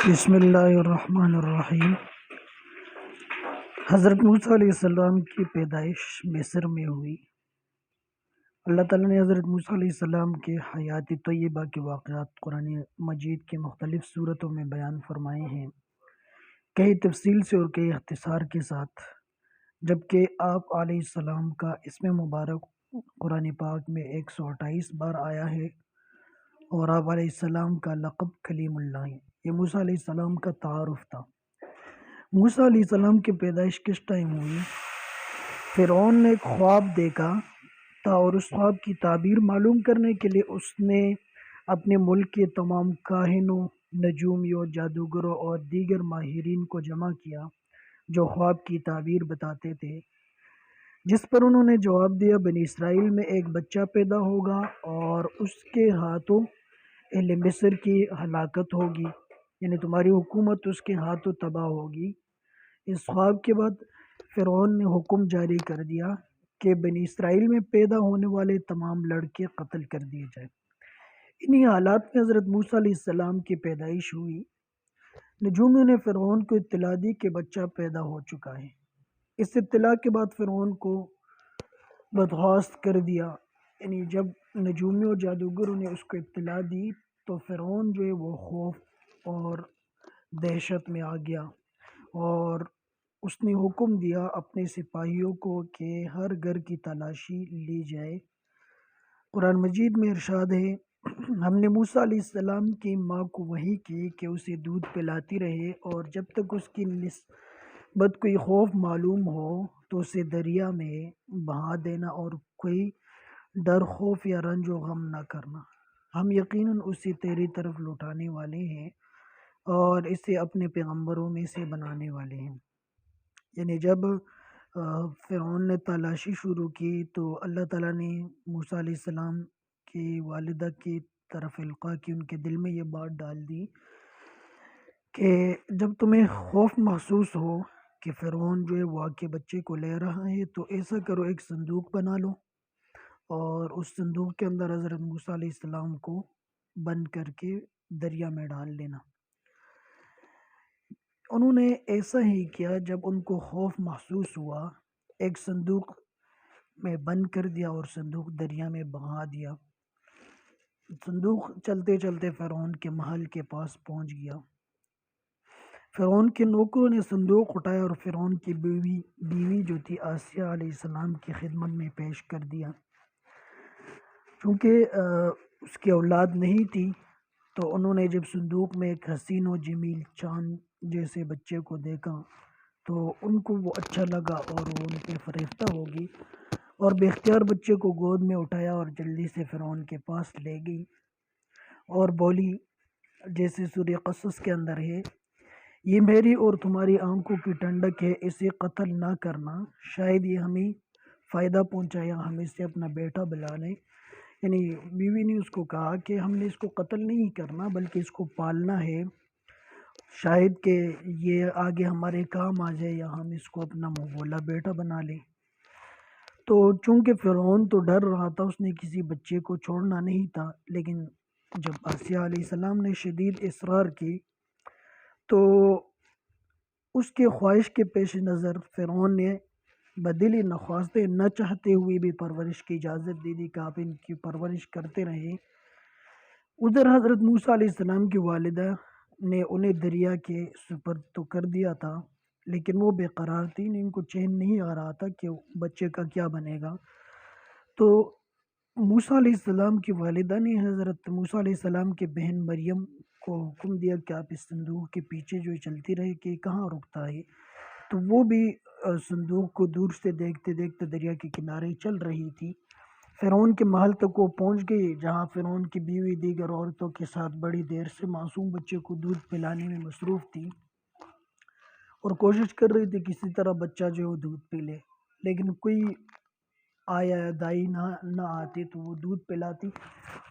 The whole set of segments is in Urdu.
بسم اللہ الرحمن الرحیم۔ حضرت موسیٰ علیہ السلام کی پیدائش مصر میں ہوئی۔ اللہ تعالیٰ نے حضرت موسیٰ علیہ السلام کے حیات طیبہ کے واقعات قرآن مجید کے مختلف صورتوں میں بیان فرمائے ہیں، کئی تفصیل سے اور کئی اختصار کے ساتھ، جبکہ آپ علیہ السلام کا اسم مبارک قرآن پاک میں 128 بار آیا ہے، اور آپ علیہ السلام کا لقب کلیم اللہ ہے۔ یہ موسیٰ علیہ السلام کا تعارف تھا۔ موسیٰ علیہ السلام کی پیدائش کس ٹائم ہوئی؟ فرعون نے ایک خواب دیکھا تھا، اور اس خواب کی تعبیر معلوم کرنے کے لیے اس نے اپنے ملک کے تمام کاہنوں، نجومیوں، جادوگروں اور دیگر ماہرین کو جمع کیا جو خواب کی تعبیر بتاتے تھے، جس پر انہوں نے جواب دیا، بنی اسرائیل میں ایک بچہ پیدا ہوگا اور اس کے ہاتھوں اہل مصر کی ہلاکت ہوگی، یعنی تمہاری حکومت اس کے ہاتھوں تباہ ہوگی۔ اس خواب کے بعد فرعون نے حکم جاری کر دیا کہ بنی اسرائیل میں پیدا ہونے والے تمام لڑکے قتل کر دیے جائیں۔ انہی حالات میں حضرت موسیٰ علیہ السلام کی پیدائش ہوئی۔ نجومیوں نے فرعون کو اطلاع دی کہ بچہ پیدا ہو چکا ہے۔ اس اطلاع کے بعد فرعون کو برخاست کر دیا، یعنی جب نجومیوں جادوگروں نے اس کو اطلاع دی تو فرعون جو ہے وہ خوف اور دہشت میں آ گیا، اور اس نے حکم دیا اپنے سپاہیوں کو کہ ہر گھر کی تلاشی لی جائے۔ قرآن مجید میں ارشاد ہے، ہم نے موسیٰ علیہ السلام کی ماں کو وحی کی کہ اسے دودھ پلاتی رہے، اور جب تک اس کی نسبت کوئی خوف معلوم ہو تو اسے دریا میں بہا دینا، اور کوئی ڈر، خوف یا رنج و غم نہ کرنا۔ ہم یقیناً اسے تیری طرف لوٹانے والے ہیں اور اسے اپنے پیغمبروں میں سے بنانے والے ہیں۔ یعنی جب فرعون نے تلاشی شروع کی تو اللہ تعالیٰ نے موسیٰ علیہ السلام کی والدہ کی طرف القاء کی، ان کے دل میں یہ بات ڈال دی کہ جب تمہیں خوف محسوس ہو کہ فرعون جو ہے وہ آ کے بچے کو لے رہا ہے تو ایسا کرو، ایک صندوق بنا لو اور اس صندوق کے اندر حضرت موسیٰ علیہ السلام کو بند کر کے دریا میں ڈال دینا۔ انہوں نے ایسا ہی کیا۔ جب ان کو خوف محسوس ہوا، ایک صندوق میں بند کر دیا اور صندوق دریا میں بہا دیا۔ صندوق چلتے چلتے فرعون کے محل کے پاس پہنچ گیا۔ فرعون کے نوکروں نے صندوق اٹھایا اور فرعون کی بیوی جو تھی آسیہ علیہ السلام کی خدمت میں پیش کر دیا۔ چونکہ اس کی اولاد نہیں تھی تو انہوں نے جب صندوق میں ایک حسین و جمیل چاند جیسے بچے کو دیکھا تو ان کو وہ اچھا لگا اور وہ ان پہ فریفتہ ہوگی، اور بے اختیار بچے کو گود میں اٹھایا اور جلدی سے فرعون کے پاس لے گئی اور بولی، جیسے سورہ قصص کے اندر ہے، یہ میری اور تمہاری آنکھوں کی ٹھنڈک ہے، اسے قتل نہ کرنا، شاید یہ ہمیں فائدہ پہنچائے، ہم اسے اپنا بیٹا بنا لیں۔ یعنی بیوی نے اس کو کہا کہ ہم نے اس کو قتل نہیں کرنا بلکہ اس کو پالنا ہے، شاید کہ یہ آگے ہمارے کام آ جائے یا ہم اس کو اپنا منہ بولا بیٹا بنا لیں۔ تو چونکہ فرعون تو ڈر رہا تھا، اس نے کسی بچے کو چھوڑنا نہیں تھا، لیکن جب آسیہ علیہ السلام نے شدید اصرار کی تو اس کے خواہش کے پیش نظر فرعون نے بدلی نخواستیں نہ چاہتے ہوئے بھی پرورش کی اجازت دے دی کہ آپ ان کی پرورش کرتے رہیں۔ ادھر حضرت موسیٰ علیہ السلام کی والدہ نے انہیں دریا کے سپرد تو کر دیا تھا، لیکن وہ بے قرار تھی، ان کو چین نہیں آ رہا تھا کہ بچے کا کیا بنے گا۔ تو موسیٰ علیہ السلام کی والدہ نے حضرت موسیٰ علیہ السلام کے بہن مریم کو حکم دیا کہ آپ اس صندوق کے پیچھے جو چلتی رہے کہ کہاں رکتا ہے، تو وہ بھی صندوق کو دور سے دیکھتے دیکھتے دریا کے کنارے چل رہی تھی۔ فرعون کے محل تک وہ پہنچ گئی، جہاں فرعون کی بیوی دیگر عورتوں کے ساتھ بڑی دیر سے معصوم بچے کو دودھ پلانے میں مصروف تھی اور کوشش کر رہی تھی کسی طرح بچہ جو ہے وہ دودھ پی لے، لیکن کوئی آیا دائی نہ آتی تو وہ دودھ پلاتی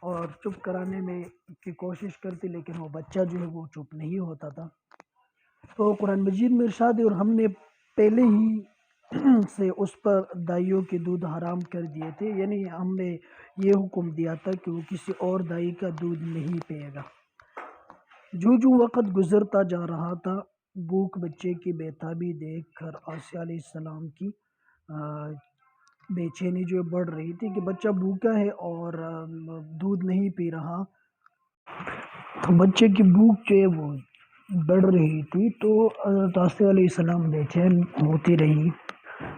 اور چپ کرانے میں کی کوشش کرتی، لیکن وہ بچہ جو ہے وہ چپ نہیں ہوتا تھا۔ تو قرآن مجید میں ارشاد ہے، اور ہم نے پہلے ہی سے اس پر دائیوں کے دودھ حرام کر دیے تھے، یعنی ہم نے یہ حکم دیا تھا کہ وہ کسی اور دائی کا دودھ نہیں پیے گا۔ جو جو وقت گزرتا جا رہا تھا، بھوک بچے کی بےتابی دیکھ کر آسیہ علیہ السلام کی بے چینی جو بڑھ رہی تھی کہ بچہ بھوکا ہے اور دودھ نہیں پی رہا، تو بچے کی بھوک جو ہے وہ بڑھ رہی تھی، تو حضرت آسیہ علیہ السلام بے چین ہوتی رہی۔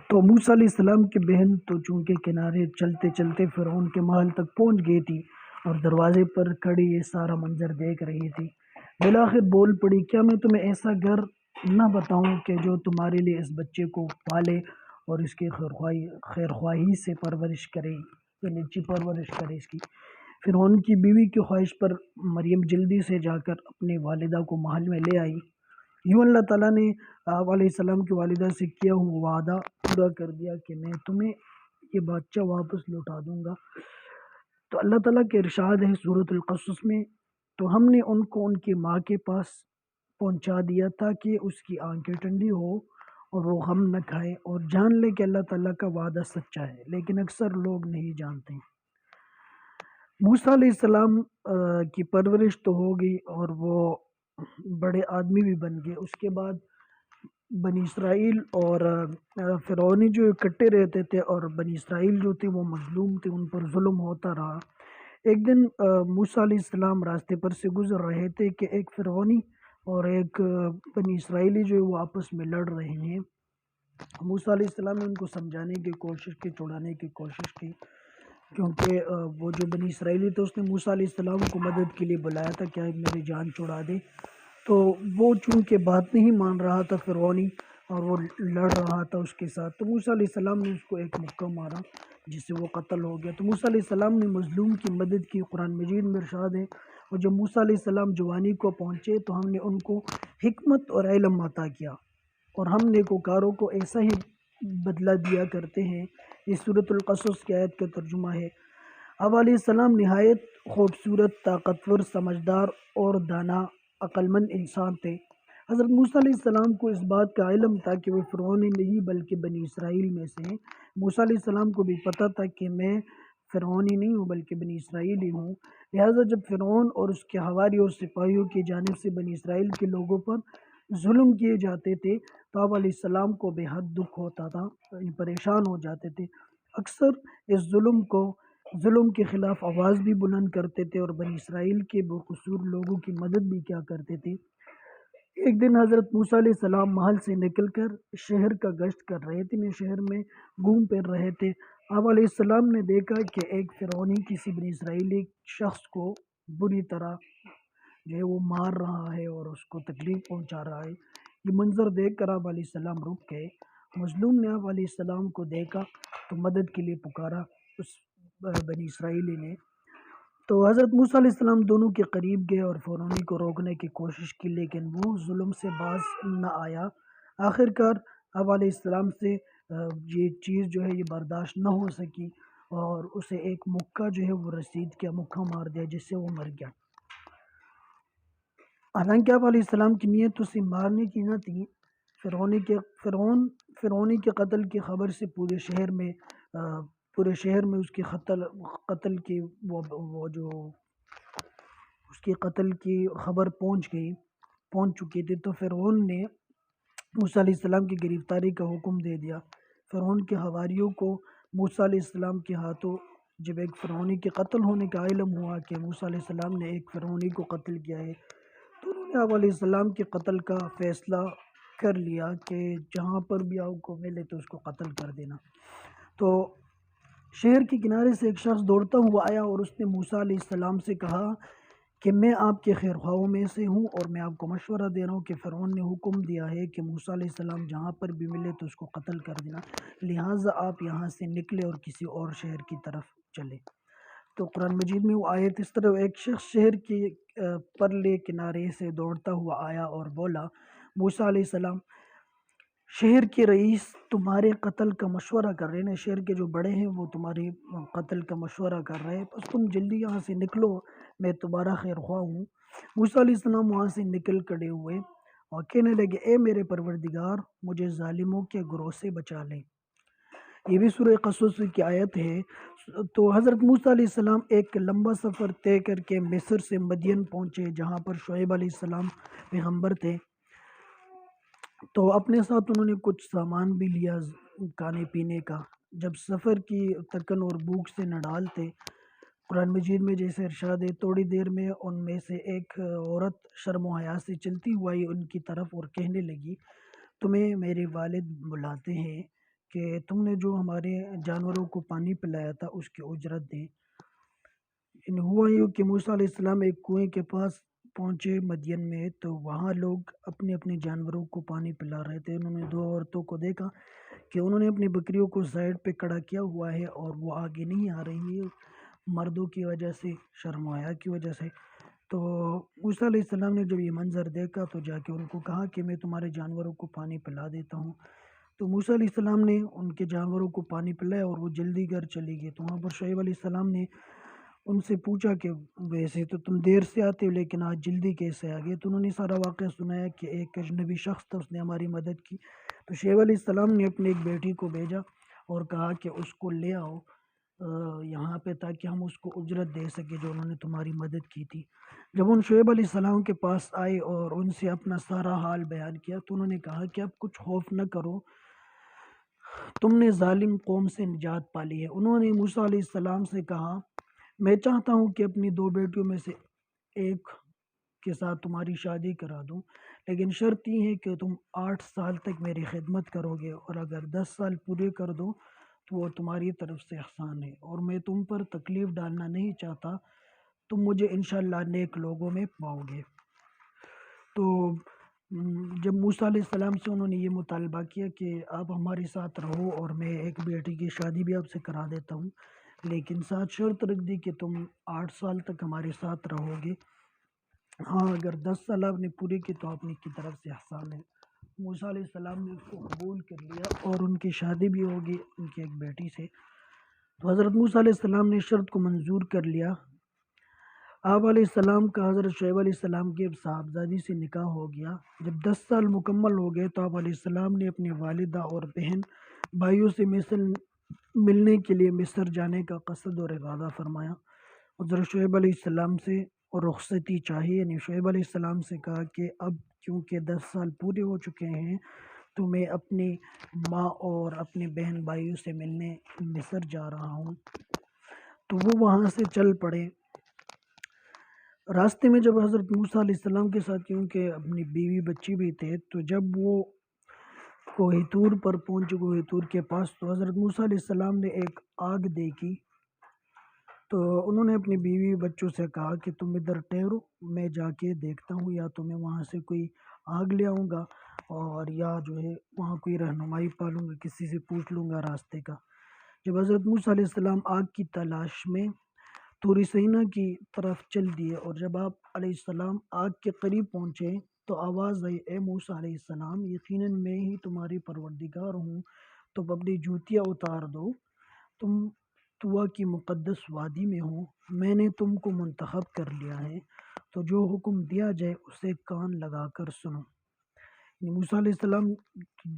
تو موسیٰ علیہ السلام کی بہن تو چونکہ کنارے چلتے چلتے فرعون کے محل تک پہنچ گئی تھی اور دروازے پر کھڑی یہ سارا منظر دیکھ رہی تھی، بالآخر بول پڑی، کیا میں تمہیں ایسا گھر نہ بتاؤں کہ جو تمہارے لیے اس بچے کو پالے اور اس کی خیرخواہی سے پرورش کرے، یعنی اچھی پرورش کرے اس کی۔ فرعون کی بیوی کی خواہش پر مریم جلدی سے جا کر اپنی والدہ کو محل میں لے آئی۔ یوں اللہ تعالیٰ نے آپ علیہ السلام کی والدہ سے کیا ہوا وعدہ پورا کر دیا کہ میں تمہیں یہ بادشاہ واپس لوٹا دوں گا۔ تو اللہ تعالیٰ کے ارشاد ہے سورۃ القصص میں، تو ہم نے ان کو ان کی ماں کے پاس پہنچا دیا تاکہ اس کی آنکھیں ٹھنڈی ہو اور وہ غم نہ کھائے اور جان لے کہ اللہ تعالیٰ کا وعدہ سچا ہے، لیکن اکثر لوگ نہیں جانتے۔ موسیٰ علیہ السلام کی پرورش تو ہو گئی اور وہ بڑے آدمی بھی بن گئے۔ اس کے بعد بنی اسرائیل اور فرعونی جو اکٹھے رہتے تھے اور بنی اسرائیل جو تھے وہ مظلوم تھے، ان پر ظلم ہوتا رہا۔ ایک دن موسیٰ علیہ السلام راستے پر سے گزر رہے تھے کہ ایک فرعونی اور ایک بنی اسرائیلی جو ہے وہ آپس میں لڑ رہے ہیں۔ موسیٰ علیہ السلام نے ان کو سمجھانے کی کوشش کی، چھڑانے کی کوشش کی، کیونکہ وہ جو بنی اسرائیلی تھا اس نے موسیٰ علیہ السلام کو مدد کے لیے بلایا تھا کہ میری جان چھڑا دے، تو وہ چونکہ بات نہیں مان رہا تھا فرعونی اور وہ لڑ رہا تھا اس کے ساتھ، تو موسیٰ علیہ السلام نے اس کو ایک مکہ مارا جس سے وہ قتل ہو گیا۔ تو موسیٰ علیہ السلام نے مظلوم کی مدد کی، قرآن مجید میں ارشاد ہے، اور جب موسیٰ علیہ السلام جوانی کو پہنچے تو ہم نے ان کو حکمت اور علم عطا کیا، اور ہم نیکوکاروں کو ایسا ہی بدلہ دیا کرتے ہیں۔ یہ سورۃ القصص کی آیت کا ترجمہ ہے۔ آپ علیہ السلام نہایت خوبصورت، طاقتور، سمجھدار اور دانا عقل مند انسان تھے۔ حضرت موسیٰ علیہ السلام کو اس بات کا علم تھا کہ وہ فرعونی نہیں بلکہ بنی اسرائیل میں سے ہیں۔ موسیٰ علیہ السلام کو بھی پتہ تھا کہ میں فرعونی نہیں ہوں بلکہ بنی اسرائیلی ہوں، لہٰذا جب فرعون اور اس کے حواری اور سپاہیوں کی جانب سے بنی اسرائیل کے لوگوں پر ظلم کیے جاتے تھے تو آپ علیہ السلام کو بے حد دکھ ہوتا تھا، پریشان ہو جاتے تھے، اکثر اس ظلم کے خلاف آواز بھی بلند کرتے تھے اور بنی اسرائیل کے بقصور لوگوں کی مدد بھی کیا کرتے تھے۔ ایک دن حضرت موسیٰ علیہ السلام محل سے نکل کر شہر کا گشت کر رہے تھے، شہر میں گھوم پھر رہے تھے۔ آپ علیہ السلام نے دیکھا کہ ایک فرعونی کسی بنی اسرائیلی شخص کو بری طرح جو ہے وہ مار رہا ہے اور اس کو تکلیف پہنچا رہا ہے۔ یہ منظر دیکھ کر آپ علیہ السلام رک گئے۔ مظلوم نے آپ علیہ السلام کو دیکھا تو مدد کے لیے پکارا اس بنی اسرائیلی نے، تو حضرت موسیٰ علیہ السلام دونوں کے قریب گئے اور فرعونی کو روکنے کی کوشش کی، لیکن وہ ظلم سے باز نہ آیا۔ آخر کار آپ علیہ السلام سے یہ چیز جو ہے یہ برداشت نہ ہو سکی اور اسے ایک مکہ جو ہے وہ رسید کیا، مکہ مار دیا جس سے وہ مر گیا۔ حالانکہ آپ علیہ السلام کی نیت اسے مارنے کی نہ تھی، فرعونی کے قتل کی خبر سے پورے شہر میں اس کے قتل کی وہ جو اس کی قتل کی خبر پہنچ چکی تھی، تو فرعون نے موسیٰ علیہ السلام کی گرفتاری کا حکم دے دیا۔ فرعون کے حواریوں کو موسیٰ علیہ السلام کے ہاتھوں جب ایک فرعونی کے قتل ہونے کا علم ہوا کہ موسیٰ علیہ السلام نے ایک فرعونی کو قتل کیا ہے، تو انہوں نے آپ علیہ السلام کے قتل کا فیصلہ کر لیا کہ جہاں پر بھی آپ کو ملے تو اس کو قتل کر دینا۔ تو شہر کے کنارے سے ایک شخص دوڑتا ہوا آیا اور اس نے موسیٰ علیہ السلام سے کہا کہ میں آپ کے خیر خواہوں میں سے ہوں اور میں آپ کو مشورہ دے رہا ہوں کہ فرعون نے حکم دیا ہے کہ موسیٰ علیہ السلام جہاں پر بھی ملے تو اس کو قتل کر دینا، لہٰذا آپ یہاں سے نکلے اور کسی اور شہر کی طرف چلے۔ تو قرآن مجید میں وہ آیت اس طرح، ایک شخص شہر کے پرلے کنارے سے دوڑتا ہوا آیا اور بولا، موسیٰ علیہ السلام شہر کے رئیس تمہارے قتل کا مشورہ کر رہے ہیں، شہر کے جو بڑے ہیں وہ تمہارے قتل کا مشورہ کر رہے ہیں، بس تم جلدی یہاں سے نکلو، میں تمہارا خیر خواہ ہوں۔ موسیٰ علیہ السلام وہاں سے نکل کھڑے ہوئے اور کہنے لگے، اے میرے پروردگار، مجھے ظالموں کے گروہ سے بچا لے۔ یہ بھی سورہ قصص کی آیت ہے۔ تو حضرت موسیٰ علیہ السلام ایک لمبا سفر طے کر کے مصر سے مدین پہنچے، جہاں پر شعیب علیہ السلام پیغمبر تھے۔ تو اپنے ساتھ انہوں نے کچھ سامان بھی لیا کھانے پینے کا۔ جب سفر کی تھکن اور بھوک سے نڈال تھے، قرآن مجید میں جیسے ارشاد ہے، تھوڑی دیر میں ان میں سے ایک عورت شرم و حیا سے چلتی ہوئی آئی ان کی طرف اور کہنے لگی، تمہیں میرے والد بلاتے ہیں کہ تم نے جو ہمارے جانوروں کو پانی پلایا تھا اس کی اجرت دیں۔ ہوا یوں کہ موسیٰ علیہ السلام ایک کنویں کے پاس پہنچے مدین میں، تو وہاں لوگ اپنے اپنے جانوروں کو پانی پلا رہے تھے۔ انہوں نے دو عورتوں کو دیکھا کہ انہوں نے اپنی بکریوں کو سائڈ پہ کھڑا کیا ہوا ہے اور وہ آگے نہیں آ رہی ہے، مردوں کی وجہ سے، شرم و حیا کی وجہ سے۔ تو موسیٰ علیہ السلام نے جب یہ منظر دیکھا تو جا کے ان کو کہا کہ میں تمہارے جانوروں کو پانی پلا دیتا ہوں۔ تو موسیٰ علیہ السلام نے ان کے جانوروں کو پانی پلایا اور وہ جلدی گھر چلی گئی۔ تو وہاں پر شعیب علیہ السلام نے ان سے پوچھا کہ ویسے تو تم دیر سے آتے ہو لیکن آج جلدی کیسے آ گئے؟ تو انہوں نے سارا واقعہ سنایا کہ ایک اجنبی شخص تھا، اس نے ہماری مدد کی۔ تو شعیب علیہ السلام نے اپنے ایک بیٹی کو بھیجا اور کہا کہ اس کو لے آؤ یہاں پہ، تاکہ ہم اس کو اجرت دے سکیں جو انہوں نے تمہاری مدد کی تھی۔ جب ان شعیب علیہ السلام کے پاس آئے اور ان سے اپنا سارا حال بیان کیا تو انہوں نے کہا کہ اب کچھ خوف نہ کرو، تم نے ظالم قوم سے نجات پالی ہے۔ انہوں نے موسیٰ علیہ السلام سے کہا، میں چاہتا ہوں کہ اپنی دو بیٹیوں میں سے ایک کے ساتھ تمہاری شادی کرا دوں، لیکن شرط یہ ہے کہ تم 8 سال تک میری خدمت کرو گے، اور اگر 10 سال پورے کر دو تو وہ تمہاری طرف سے احسان ہے، اور میں تم پر تکلیف ڈالنا نہیں چاہتا، تم مجھے انشاءاللہ نیک لوگوں میں پاؤ گے۔ تو جب موسیٰ علیہ السلام سے انہوں نے یہ مطالبہ کیا کہ آپ ہمارے ساتھ رہو اور میں ایک بیٹی کی شادی بھی آپ سے کرا دیتا ہوں، لیکن ساتھ شرط رکھ دی کہ تم 8 سال تک ہمارے ساتھ رہو گے، ہاں اگر 10 سال آپ نے پورے کی تو آپ نے کی طرف سے احسان ہے۔ موسیٰ علیہ السلام نے اس کو قبول کر لیا اور ان کی شادی بھی ہوگی ان کی ایک بیٹی سے۔ تو حضرت موسیٰ علیہ السلام نے شرط کو منظور کر لیا۔ آپ علیہ السلام کا حضرت شعیب علیہ السلام کی اب صاحبزادی سے نکاح ہو گیا۔ جب 10 سال مکمل ہو گئے تو آپ علیہ السلام نے اپنے والدہ اور بہن بھائیوں سے ملنے کے لیے مصر جانے کا قصد اور ارادہ فرمایا۔ حضرت شعیب علیہ السلام سے رخصتی چاہیے، یعنی شعیب علیہ السلام سے کہا کہ اب کیونکہ 10 سال پورے ہو چکے ہیں تو میں اپنی ماں اور اپنے بہن بھائیوں سے ملنے مصر جا رہا ہوں۔ تو وہ وہاں سے چل پڑے۔ راستے میں جب حضرت موسیٰ علیہ السلام کے ساتھ، کیونکہ اپنی بیوی بچی بھی تھے، تو جب وہ کوہ طور پر پہنچے، کوہ طور کے پاس، تو حضرت موسیٰ علیہ السلام نے ایک آگ دیکھی۔ تو انہوں نے اپنی بیوی بچوں سے کہا کہ تم ادھر ٹھہرو، میں جا کے دیکھتا ہوں، یا تو میں وہاں سے کوئی آگ لے آؤں گا اور یا جو ہے وہاں کوئی رہنمائی پالوں گا، کسی سے پوچھ لوں گا راستے کا۔ جب حضرت موسیٰ علیہ السلام آگ کی تلاش میں طور سینا کی طرف چل دیے، اور جب آپ علیہ السلام آگ کے قریب پہنچے تو آواز آئی، اے موسیٰ علیہ السلام، یقیناً میں ہی تمہاری پروردگار ہوں، تم اپنی جوتیاں اتار دو، تم طویٰ کی مقدس وادی میں ہو، میں نے تم کو منتخب کر لیا ہے، تو جو حکم دیا جائے اسے کان لگا کر سنو۔ موسیٰ علیہ السلام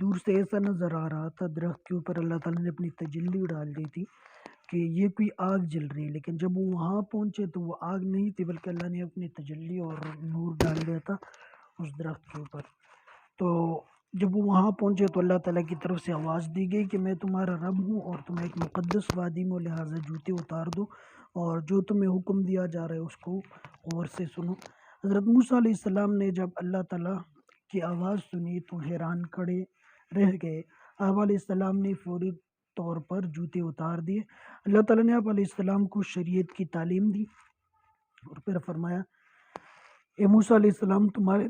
دور سے ایسا نظر آ رہا تھا، درخت کے اوپر اللہ تعالیٰ نے اپنی تجلی ڈال دی تھی کہ یہ کوئی آگ جل رہی ہے، لیکن جب وہ وہاں پہنچے تو وہ آگ نہیں تھی، بلکہ اللہ نے اپنی تجلی اور نور ڈال دیا تھا اس درخت کے اوپر۔ تو جب وہ وہاں پہنچے تو اللہ تعالیٰ کی طرف سے آواز دی گئی کہ میں تمہارا رب ہوں اور تم ایک مقدس وادی میں، لہٰذا جوتے اتار دو اور جو تمہیں حکم دیا جا رہا ہے اس کو غور سے سنو۔ حضرت موسیٰ علیہ السلام نے جب اللہ تعالیٰ کی آواز سنی تو حیران کھڑے رہ گئے۔ آپ علیہ السلام نے فوری طور پر جوتے اتار دیے۔ اللہ تعالیٰ نے آپ علیہ السلام کو شریعت کی تعلیم دی اور پھر فرمایا، اے موسیٰ علیہ السلام، تمہارے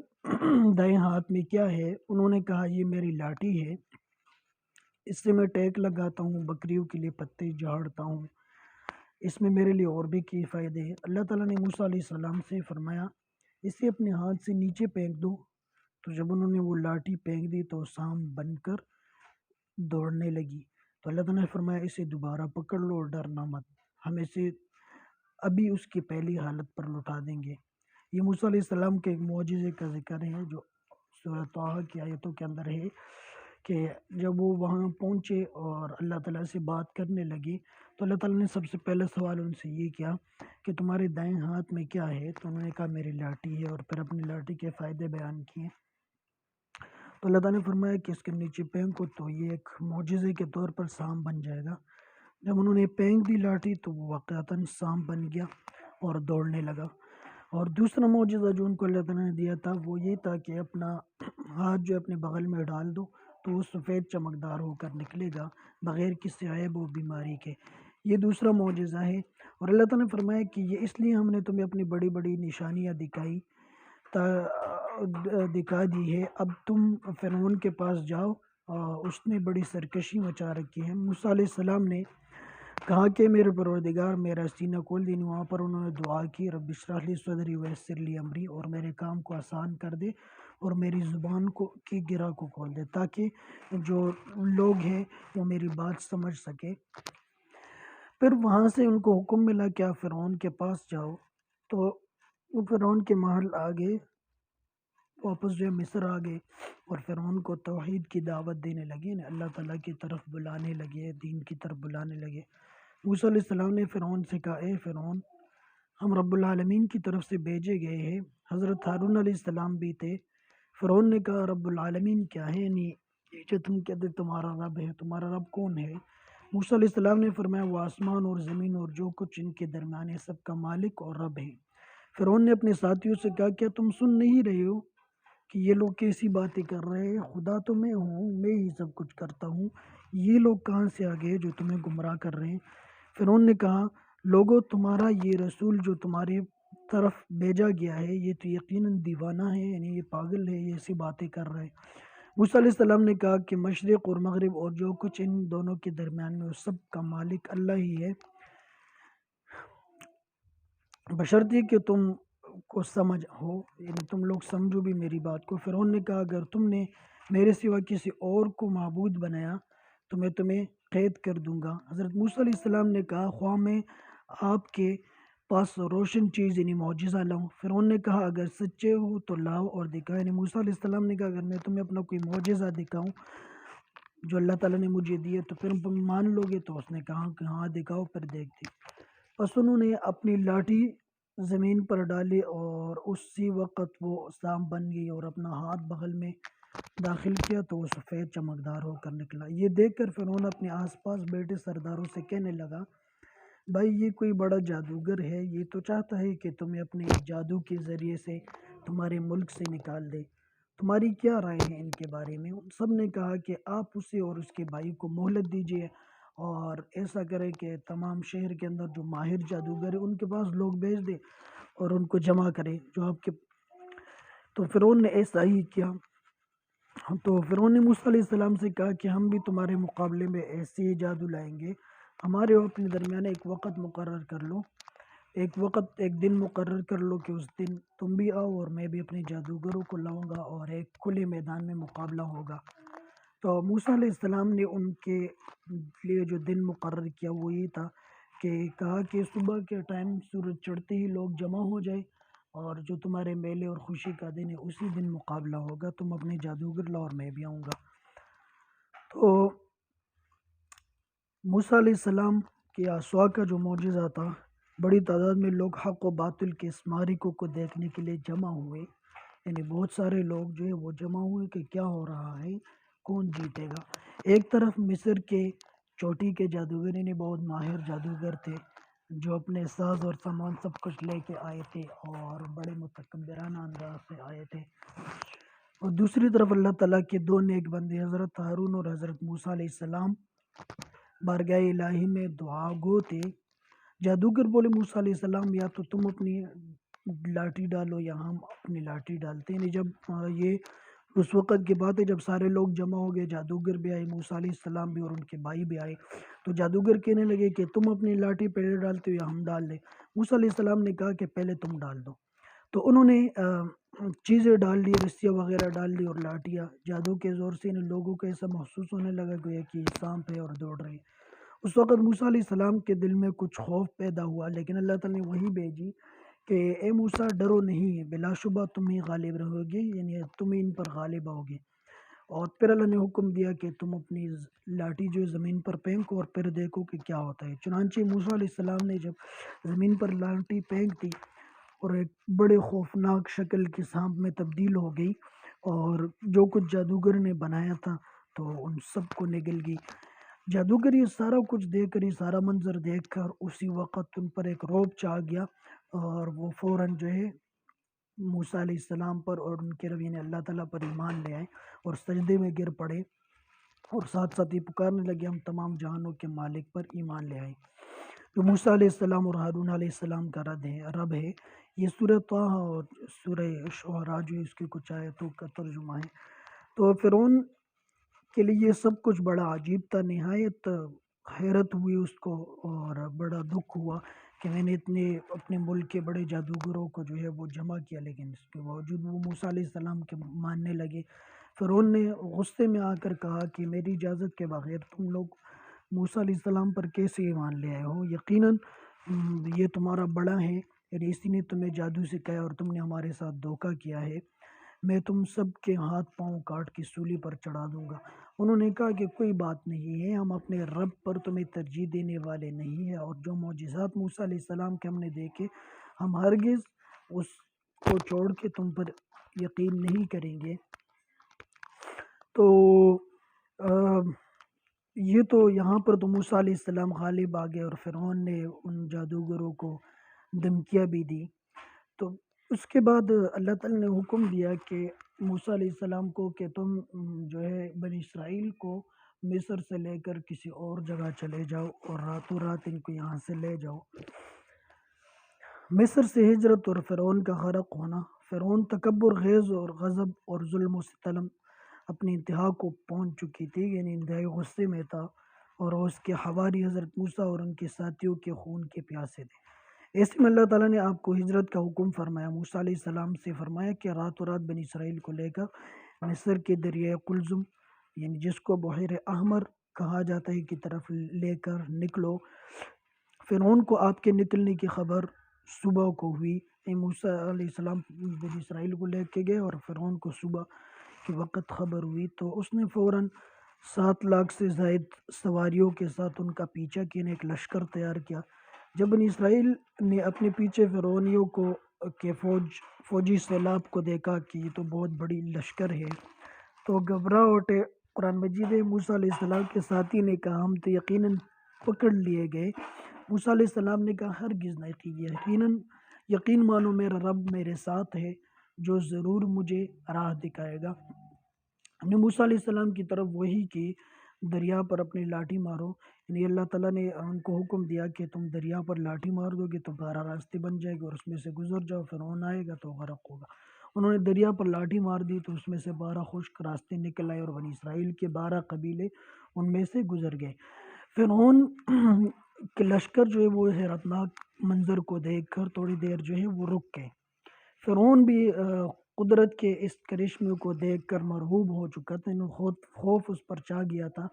دائیں ہاتھ میں کیا ہے؟ انہوں نے کہا، یہ میری لاٹھی ہے، اس سے میں ٹیک لگاتا ہوں، بکریوں کے لیے پتے جھاڑتا ہوں، اس میں میرے لیے اور بھی کئی فائدے ہیں۔ اللہ تعالیٰ نے موسیٰ علیہ السلام سے فرمایا، اسے اپنے ہاتھ سے نیچے پھینک دو۔ تو جب انہوں نے وہ لاٹھی پھینک دی تو سام بن کر دوڑنے لگی۔ تو اللہ تعالیٰ نے فرمایا، اسے دوبارہ پکڑ لو اور ڈرنا مت، ہم اسے ابھی اس کی پہلی حالت پر لوٹا دیں گے۔ یہ موسیٰ علیہ السلام کے ایک معجزے کا ذکر ہے جو سورہ طٰہٰ کی آیتوں کے اندر ہے کہ جب وہ وہاں پہنچے اور اللہ تعالیٰ سے بات کرنے لگے تو اللہ تعالیٰ نے سب سے پہلا سوال ان سے یہ کیا کہ تمہارے دائیں ہاتھ میں کیا ہے؟ تو انہوں نے کہا میری لاٹھی ہے، اور پھر اپنی لاٹھی کے فائدے بیان کیے۔ تو اللہ تعالیٰ نے فرمایا کہ اس کے نیچے پھینکو تو یہ ایک معجزے کے طور پر سانپ بن جائے گا۔ جب انہوں نے پھینک دی لاٹھی تو وہ واقعتاً سانپ بن گیا اور دوڑنے لگا۔ اور دوسرا معجزہ جو ان کو اللہ تعالیٰ نے دیا تھا وہ یہ تھا کہ اپنا ہاتھ جو اپنے بغل میں ڈال دو تو وہ سفید چمکدار ہو کر نکلے گا بغیر کسی عیب و بیماری کے۔ یہ دوسرا معجزہ ہے۔ اور اللہ تعالیٰ نے فرمایا کہ یہ اس لیے ہم نے تمہیں اپنی بڑی بڑی نشانیاں دکھا دی ہے، اب تم فرعون کے پاس جاؤ، اس نے بڑی سرکشی مچا رکھی ہے۔ موسیٰ علیہ السلام نے کہا کہ میرے پروردگار میرا سینہ کھول دے، وہاں پر انہوں نے دعا کی رب اشرح لی صدری ویسر لی امری، اور میرے کام کو آسان کر دے اور میری زبان کی گرہ کو کھول دے تاکہ جو لوگ ہیں وہ میری بات سمجھ سکے۔ پھر وہاں سے ان کو حکم ملا کہ آپ فرعون کے پاس جاؤ، تو وہ فرعون کے محل آگے واپس جو ہے مصر آ گئے اور فرعون کو توحید کی دعوت دینے لگے، اللہ تعالیٰ کی طرف بلانے لگے، دین کی طرف بلانے لگے۔ موسیٰ علیہ السلام نے فرعون سے کہا اے فرعون، ہم رب العالمین کی طرف سے بھیجے گئے ہیں۔ حضرت ہارون علیہ السلام بھی تھے۔ فرعون نے کہا رب العالمین کیا ہے؟ یعنی یہ جو تم کہتے تمہارا رب ہے، تمہارا رب کون ہے؟ موسیٰ علیہ السلام نے فرمایا وہ آسمان اور زمین اور جو کچھ ان کے درمیان ہے سب کا مالک اور رب ہے۔ فرعون نے اپنے ساتھیوں سے کہا کیا تم سن نہیں رہے ہو کہ یہ لوگ کیسی باتیں کر رہے ہیں؟ خدا تو میں ہوں، میں ہی سب کچھ کرتا ہوں، یہ لوگ کہاں سے آ گئے جو تمہیں گمراہ کر رہے ہیں؟ فرعون نے کہا لوگوں، تمہارا یہ رسول جو تمہارے طرف بھیجا گیا ہے یہ تو یقیناً دیوانہ ہے، یعنی یہ پاگل ہے، یہ ایسی باتیں کر رہے ہیں۔ موسیٰ علیہ السلام نے کہا کہ مشرق اور مغرب اور جو کچھ ان دونوں کے درمیان میں سب کا مالک اللہ ہی ہے، بشرطیے کہ تم کو سمجھ ہو، یعنی تم لوگ سمجھو بھی میری بات کو۔ فرعون نے کہا اگر تم نے میرے سوا کسی اور کو معبود بنایا تو میں تمہیں قید کر دوں گا۔ حضرت موسیٰ علیہ السلام نے کہا خواہ میں آپ کے پاس روشن چیز یعنی معجزہ لاؤں؟ فرعون نے کہا اگر سچے ہو تو لاؤ اور دکھاؤ۔ یعنی موسیٰ علیہ السلام نے کہا اگر میں تمہیں اپنا کوئی معجزہ دکھاؤں جو اللہ تعالیٰ نے مجھے دیے تو پھر تم مان لو گے؟ تو اس نے کہا کہ ہاں دکھاؤ، پھر دیکھتے۔ پس انہوں نے اپنی لاٹھی زمین پر ڈالی اور اسی وقت وہ سانپ بن گئی، اور اپنا ہاتھ بغل میں داخل کیا تو وہ سفید چمکدار ہو کر نکلا۔ یہ دیکھ کر فرعون اپنے آس پاس بیٹھے سرداروں سے کہنے لگا بھائی یہ کوئی بڑا جادوگر ہے، یہ تو چاہتا ہے کہ تمہیں اپنے جادو کے ذریعے سے تمہارے ملک سے نکال دے، تمہاری کیا رائے ہے ان کے بارے میں؟ ان سب نے کہا کہ آپ اسے اور اس کے بھائی کو مہلت دیجیے اور ایسا کرے کہ تمام شہر کے اندر جو ماہر جادوگر ہیں ان کے پاس لوگ بھیج دے اور ان کو جمع کرے جو آپ کے۔ تو فرعون نے ایسا ہی کیا۔ تو فرعون نے موسیٰ علیہ السلام سے کہا کہ ہم بھی تمہارے مقابلے میں ایسے ہی جادو لائیں گے، ہمارے اور اپنے درمیان ایک وقت مقرر کر لو، ایک دن مقرر کر لو کہ اس دن تم بھی آؤ اور میں بھی اپنے جادوگروں کو لاؤں گا اور ایک کھلے میدان میں مقابلہ ہوگا۔ تو موسیٰ علیہ السلام نے ان کے لیے جو دن مقرر کیا وہ یہ تھا کہ کہا کہ صبح کے ٹائم سورج چڑھتے ہی لوگ جمع ہو جائے، اور جو تمہارے میلے اور خوشی کا دن ہے اسی دن مقابلہ ہوگا، تم اپنے جادوگر لاؤ اور میں بھی آؤں گا۔ تو موسیٰ علیہ السلام کے عصا کا جو معجزہ تھا، بڑی تعداد میں لوگ حق و باطل کے اس معرکے کو دیکھنے کے لیے جمع ہوئے، یعنی بہت سارے لوگ جو ہے وہ جمع ہوئے کہ کیا ہو رہا ہے، کون جیتے گا۔ ایک طرف مصر کے چوٹی کے جادوگر یعنی بہت ماہر جادوگر تھے جو اپنے ساز اور سامان سب کچھ لے کے آئے تھے اور بڑے متکبرانہ انداز سے آئے تھے، اور دوسری طرف اللہ تعالیٰ کے دو نیک بندے حضرت ہارون اور حضرت موسیٰ علیہ السلام بارگاہ الہی میں دعا گو تھے۔ جادوگر بولے موسیٰ علیہ السلام یا تو تم اپنی لاٹھی ڈالو یا ہم اپنی لاٹھی ڈالتے ہیں۔ جب یہ اس وقت کی بات ہے جب سارے لوگ جمع ہو گئے، جادوگر بھی آئے، موسیٰ علیہ السلام بھی اور ان کے بھائی بھی آئے، تو جادوگر کہنے لگے کہ تم اپنی لاٹھی پہلے ڈالتے ہو یا ہم ڈال دیں؟ موسیٰ علیہ السلام نے کہا کہ پہلے تم ڈال دو۔ تو انہوں نے چیزیں ڈال دی، رسیاں وغیرہ ڈال دی اور لاٹھیاں، جادو کے زور سے ان لوگوں کو ایسا محسوس ہونے لگا کہ یہ سانپ ہے اور دوڑ رہے ہیں۔ اس وقت موسیٰ علیہ السلام کے دل میں کچھ خوف پیدا ہوا، لیکن اللہ تعالیٰ نے وحی بھیجی کہ اے موسیٰ ڈرو نہیں، بلا شبہ تم ہی غالب رہو گے، یعنی تم ہی ان پر غالب آؤ گے۔ اور پھر اللہ نے حکم دیا کہ تم اپنی لاٹھی جو ہے زمین پر پھینکو اور پھر دیکھو کہ کیا ہوتا ہے۔ چنانچہ موسیٰ علیہ السلام نے جب زمین پر لاٹھی پھینک دی اور ایک بڑے خوفناک شکل کے سانپ میں تبدیل ہو گئی، اور جو کچھ جادوگر نے بنایا تھا تو ان سب کو نگل گئی۔ جادوگر یہ سارا کچھ دیکھ کر، یہ سارا منظر دیکھ کر اسی وقت ان پر ایک رعب چھا گیا، اور وہ فوراً جو ہے موسیٰ علیہ السلام پر اور ان کے رب یعنی اللہ تعالیٰ پر ایمان لے آئے اور سجدے میں گر پڑے، اور ساتھ ساتھ یہ پکارنے لگے ہم تمام جہانوں کے مالک پر ایمان لے آئے۔ جو موسیٰ علیہ السلام اور ہارون علیہ السلام کا رب ہے۔ یہ سورہ طٰہٰ اور سورہ شعراء جو اس کی کچھ آیتوں کا ترجمہ ہے۔ تو فرعون کے لیے یہ سب کچھ بڑا عجیب تھا، نہایت حیرت ہوئی اس کو اور بڑا دکھ ہوا کہ میں نے اتنے اپنے ملک کے بڑے جادوگروں کو جو ہے وہ جمع کیا، لیکن اس کے باوجود وہ موسیٰ علیہ السلام کے ماننے لگے۔ فرعون نے غصے میں آ کر کہا کہ میری اجازت کے بغیر تم لوگ موسیٰ علیہ السلام پر کیسے ایمان لے آئے ہو؟ یقیناً یہ تمہارا بڑا ہے، یعنی اسی نے تمہیں جادو سکھایا اور تم نے ہمارے ساتھ دھوکہ کیا ہے۔ میں تم سب کے ہاتھ پاؤں کاٹ کے سولی پر چڑھا دوں گا۔ انہوں نے کہا کہ کوئی بات نہیں ہے، ہم اپنے رب پر تمہیں ترجیح دینے والے نہیں ہیں، اور جو معجزات موسیٰ علیہ السلام کے ہم نے دیکھے، ہم ہرگز اس کو چھوڑ کے تم پر یقین نہیں کریں گے۔ تو یہ تو یہاں پر تو موسیٰ علیہ السلام غالب آ گئے اور فرعون نے ان جادوگروں کو دھمکیاں بھی دی۔ تو اس کے بعد اللہ تعالیٰ نے حکم دیا کہ موسیٰ علیہ السلام کو کہ تم جو ہے بنی اسرائیل کو مصر سے لے کر کسی اور جگہ چلے جاؤ اور راتوں رات ان کو یہاں سے لے جاؤ۔ مصر سے ہجرت اور فرعون کا غرق ہونا۔ فرعون تکبر، غیظ اور غضب اور ظلم و ستم اپنی انتہا کو پہنچ چکی تھی، یعنی انتہائی غصے میں تھا، اور اس کے حواری حضرت موسیٰ اور ان کے ساتھیوں کے خون کے پیاسے تھے۔ ایسے میں اللہ تعالیٰ نے آپ کو ہجرت کا حکم فرمایا۔ موسیٰ علیہ السلام سے فرمایا کہ راتوں رات بنی اسرائیل کو لے کر مصر کے دریائے قلزم، یعنی جس کو بحیر احمر کہا جاتا ہے، کی طرف لے کر نکلو۔ فرعون کو آپ کے نکلنے کی خبر صبح کو ہوئی۔ موسیٰ علیہ السلام بنی اسرائیل کو لے کے گئے اور فرعون کو صبح کے وقت خبر ہوئی، تو اس نے فوراً 7 لاکھ سے زائد سواریوں کے ساتھ ان کا پیچھا کیا، ایک لشکر تیار کیا۔ جب بنی اسرائیل نے اپنے پیچھے فرعونیوں کو کے فوجی سیلاب کو دیکھا کہ یہ تو بہت بڑی لشکر ہے، تو گھبرا اٹھے۔ قرآن مجید ہے موسیٰ علیہ السلام کے ساتھی نے کہا ہم تو یقیناً پکڑ لیے گئے۔ موسیٰ علیہ السلام نے کہا ہرگز نہیں، یقین مانو میرا رب میرے ساتھ ہے جو ضرور مجھے راہ دکھائے گا۔ ہم نے موسیٰ علیہ السلام کی طرف وحی کی دریا پر اپنی لاٹھی مارو، یعنی اللہ تعالیٰ نے ان کو حکم دیا کہ تم دریا پر لاٹھی مار دو گے تو 12 راستے بن جائے گے اور اس میں سے گزر جاؤ، فرعون آئے گا تو غرق ہوگا۔ انہوں نے دریا پر لاٹھی مار دی تو اس میں سے 12 خشک راستے نکل آئے اور بنی اسرائیل کے 12 قبیلے ان میں سے گزر گئے۔ فرعون کے لشکر جو ہے وہ حیرتناک منظر کو دیکھ کر تھوڑی دیر جو ہے وہ رک گئے۔ فرعون بھی قدرت کے اس کرشمے کو دیکھ کر مرعوب ہو چکا تھا، خوف اس پر چھا گیا تھا،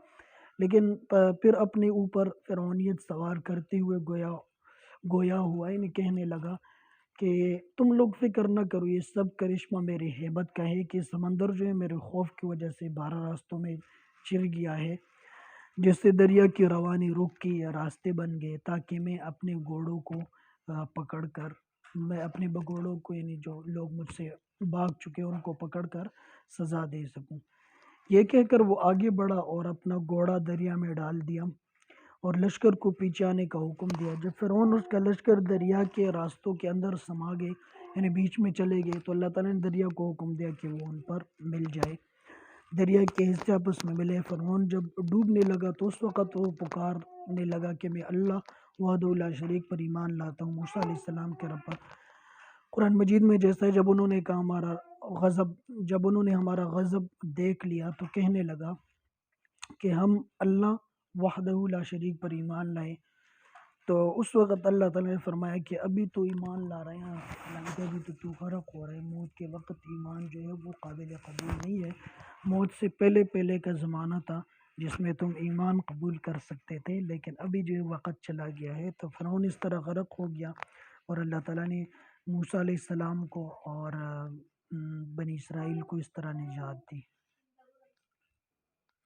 لیکن پھر اپنے اوپر فرعونیت سوار کرتے ہوئے گویا ہوا، یعنی کہنے لگا کہ تم لوگ فکر نہ کرو، یہ سب کرشمہ میری ہیبت کا ہے کہ سمندر جو ہے میرے خوف کی وجہ سے 12 راستوں میں چر گیا ہے، جس سے دریا کی روانی رک گئی، راستے بن گئے، تاکہ میں اپنے گھوڑوں کو پکڑ کر اپنے بگوڑوں کو، یعنی جو لوگ مجھ سے بھاگ چکے ان کو پکڑ کر سزا دے سکوں۔ یہ کہہ کر وہ آگے بڑھا اور اپنا گھوڑا دریا میں ڈال دیا اور لشکر کو پیچھے آنے کا حکم دیا۔ جب فرعون اس کا لشکر دریا کے راستوں کے اندر سما گئے، یعنی بیچ میں چلے گئے، تو اللہ تعالیٰ نے دریا کو حکم دیا کہ وہ ان پر مل جائے، دریا کے حصے آپس میں ملے۔ فرعون جب ڈوبنے لگا تو اس وقت وہ پکارنے لگا کہ میں اللہ وحدہ لا شریک پر ایمان لاتا ہوں، موسیٰ علیہ السلام کے رب پر۔ قرآن مجید میں جیسا ہے، جب انہوں نے ہمارا غضب دیکھ لیا تو کہنے لگا کہ ہم اللہ وحدہ لا شریک پر ایمان لائے، تو اس وقت اللہ تعالیٰ نے فرمایا کہ ابھی تو ایمان لا رہے ہیں، حالانکہ ابھی تو غرق ہو رہے ہیں، موت کے وقت ایمان جو ہے وہ قابل قبول نہیں ہے، موت سے پہلے پہلے کا زمانہ تھا جس میں تم ایمان قبول کر سکتے تھے، لیکن ابھی جو وقت چلا گیا ہے۔ تو فرعون اس طرح غرق ہو گیا اور اللہ تعالیٰ نے موسیٰ علیہ السلام کو اور بنی اسرائیل کو اس طرح نجات دی۔